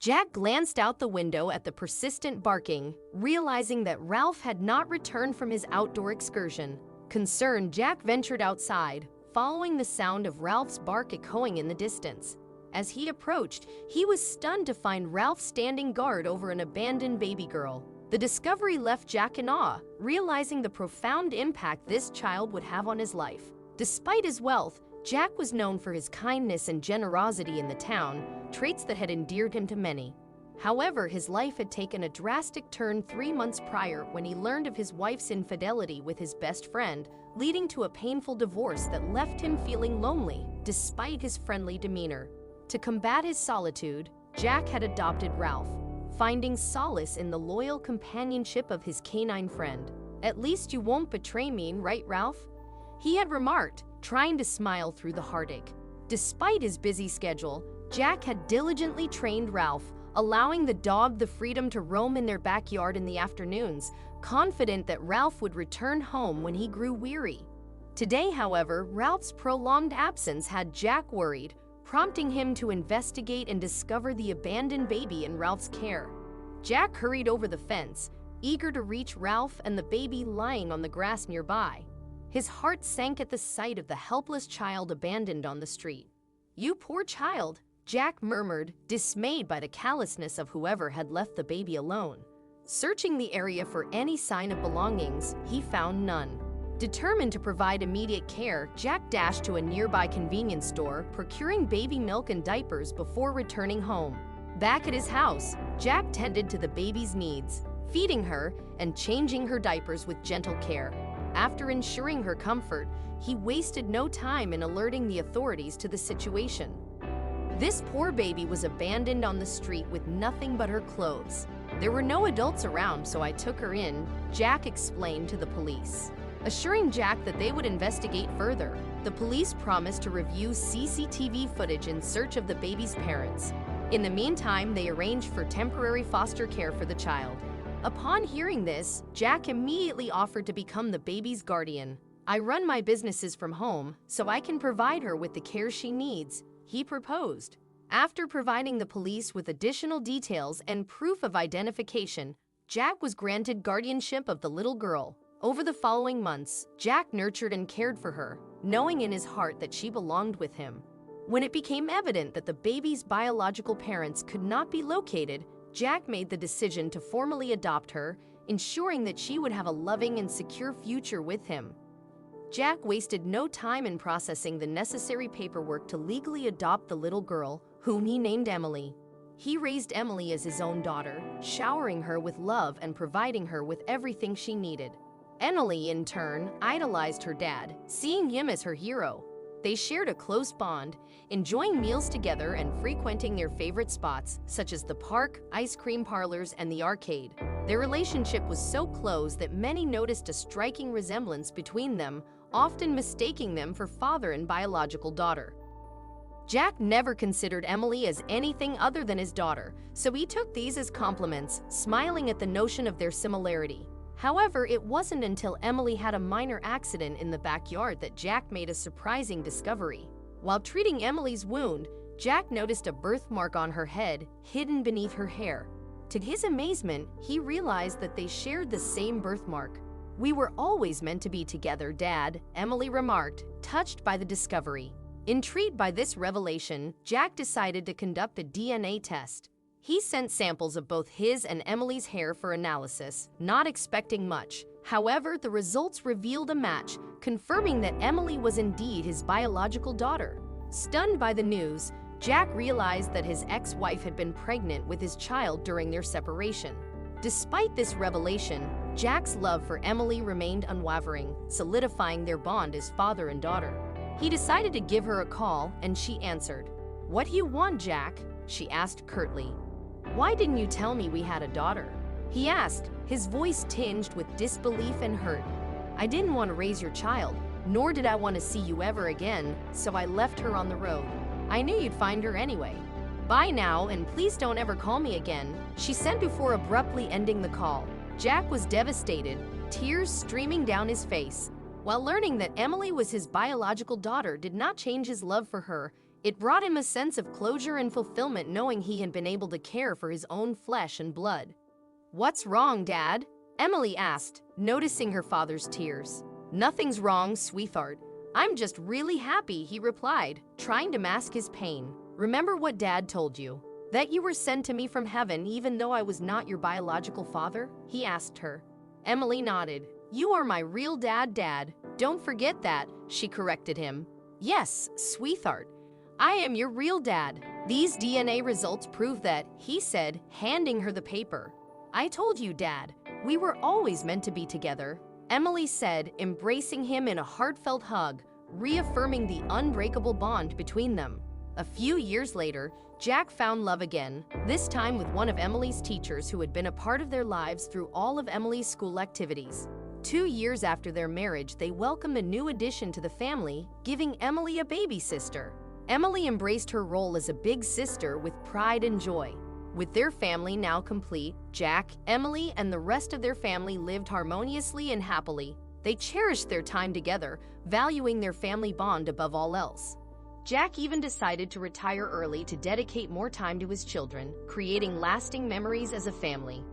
Jack glanced out the window at the persistent barking, realizing that Ralph had not returned from his outdoor excursion. Concerned, Jack ventured outside, following the sound of Ralph's bark echoing in the distance. As he approached, he was stunned to find Ralph standing guard over an abandoned baby girl. The discovery left Jack in awe, realizing the profound impact this child would have on his life. Despite his wealth, Jack was known for his kindness and generosity in the town, traits that had endeared him to many. However, his life had taken a drastic turn 3 months prior when he learned of his wife's infidelity with his best friend, leading to a painful divorce that left him feeling lonely, despite his friendly demeanor. To combat his solitude, Jack had adopted Ralph, finding solace in the loyal companionship of his canine friend. "At least you won't betray me, right, Ralph?" he had remarked, trying to smile through the heartache. Despite his busy schedule, Jack had diligently trained Ralph, allowing the dog the freedom to roam in their backyard in the afternoons, confident that Ralph would return home when he grew weary. Today, however, Ralph's prolonged absence had Jack worried, prompting him to investigate and discover the abandoned baby in Ralph's care. Jack hurried over the fence, eager to reach Ralph and the baby lying on the grass nearby. His heart sank at the sight of the helpless child abandoned on the street. "You poor child," Jack murmured, dismayed by the callousness of whoever had left the baby alone. Searching the area for any sign of belongings, he found none. Determined to provide immediate care, Jack dashed to a nearby convenience store, procuring baby milk and diapers before returning home. Back at his house, Jack tended to the baby's needs, feeding her and changing her diapers with gentle care. After ensuring her comfort, he wasted no time in alerting the authorities to the situation. This poor baby was abandoned on the street with nothing but her clothes. "There were no adults around, so I took her in," Jack explained to the police. Assuring Jack that they would investigate further, the police promised to review CCTV footage in search of the baby's parents. In the meantime, they arranged for temporary foster care for the child. Upon hearing this, Jack immediately offered to become the baby's guardian. "I run my businesses from home, so I can provide her with the care she needs," he proposed. After providing the police with additional details and proof of identification, Jack was granted guardianship of the little girl. Over the following months, Jack nurtured and cared for her, knowing in his heart that she belonged with him. When it became evident that the baby's biological parents could not be located, Jack made the decision to formally adopt her, ensuring that she would have a loving and secure future with him. Jack wasted no time in processing the necessary paperwork to legally adopt the little girl, whom he named Emily. He raised Emily as his own daughter, showering her with love and providing her with everything she needed. Emily, in turn, idolized her dad, seeing him as her hero. They shared a close bond, enjoying meals together and frequenting their favorite spots, such as the park, ice cream parlors, and the arcade. Their relationship was so close that many noticed a striking resemblance between them, often mistaking them for father and biological daughter. Jack never considered Emily as anything other than his daughter, so he took these as compliments, smiling at the notion of their similarity. However, it wasn't until Emily had a minor accident in the backyard that Jack made a surprising discovery. While treating Emily's wound, Jack noticed a birthmark on her head, hidden beneath her hair. To his amazement, he realized that they shared the same birthmark. "We were always meant to be together, Dad," Emily remarked, touched by the discovery. Intrigued by this revelation, Jack decided to conduct a DNA test. He sent samples of both his and Emily's hair for analysis, not expecting much. However, the results revealed a match, confirming that Emily was indeed his biological daughter. Stunned by the news, Jack realized that his ex-wife had been pregnant with his child during their separation. Despite this revelation, Jack's love for Emily remained unwavering, solidifying their bond as father and daughter. He decided to give her a call, and she answered. "What do you want, Jack?" she asked curtly. "Why didn't you tell me we had a daughter?" he asked, his voice tinged with disbelief and hurt. "I didn't want to raise your child, nor did I want to see you ever again, so I left her on the road. I knew you'd find her anyway. Bye now, and please don't ever call me again," she said before abruptly ending the call. Jack was devastated, tears streaming down his face. While learning that Emily was his biological daughter did not change his love for her, It brought him a sense of closure and fulfillment knowing he had been able to care for his own flesh and blood. "What's wrong, Dad?" Emily asked, noticing her father's tears. "Nothing's wrong, sweetheart. I'm just really happy," he replied, trying to mask his pain. "Remember what Dad told you? That you were sent to me from heaven even though I was not your biological father?" he asked her. Emily nodded. "You are my real dad, Dad. Don't forget that," she corrected him. "Yes, sweetheart. I am your real dad." These DNA results prove that, he said, handing her the paper. "I told you, Dad. We were always meant to be together," Emily said, embracing him in a heartfelt hug, reaffirming the unbreakable bond between them. A few years later, Jack found love again, this time with one of Emily's teachers who had been a part of their lives through all of Emily's school activities. 2 years after their marriage, they welcomed a new addition to the family, giving Emily a baby sister. Emily embraced her role as a big sister with pride and joy. With their family now complete, Jack, Emily, and the rest of their family lived harmoniously and happily. They cherished their time together, valuing their family bond above all else. Jack even decided to retire early to dedicate more time to his children, creating lasting memories as a family.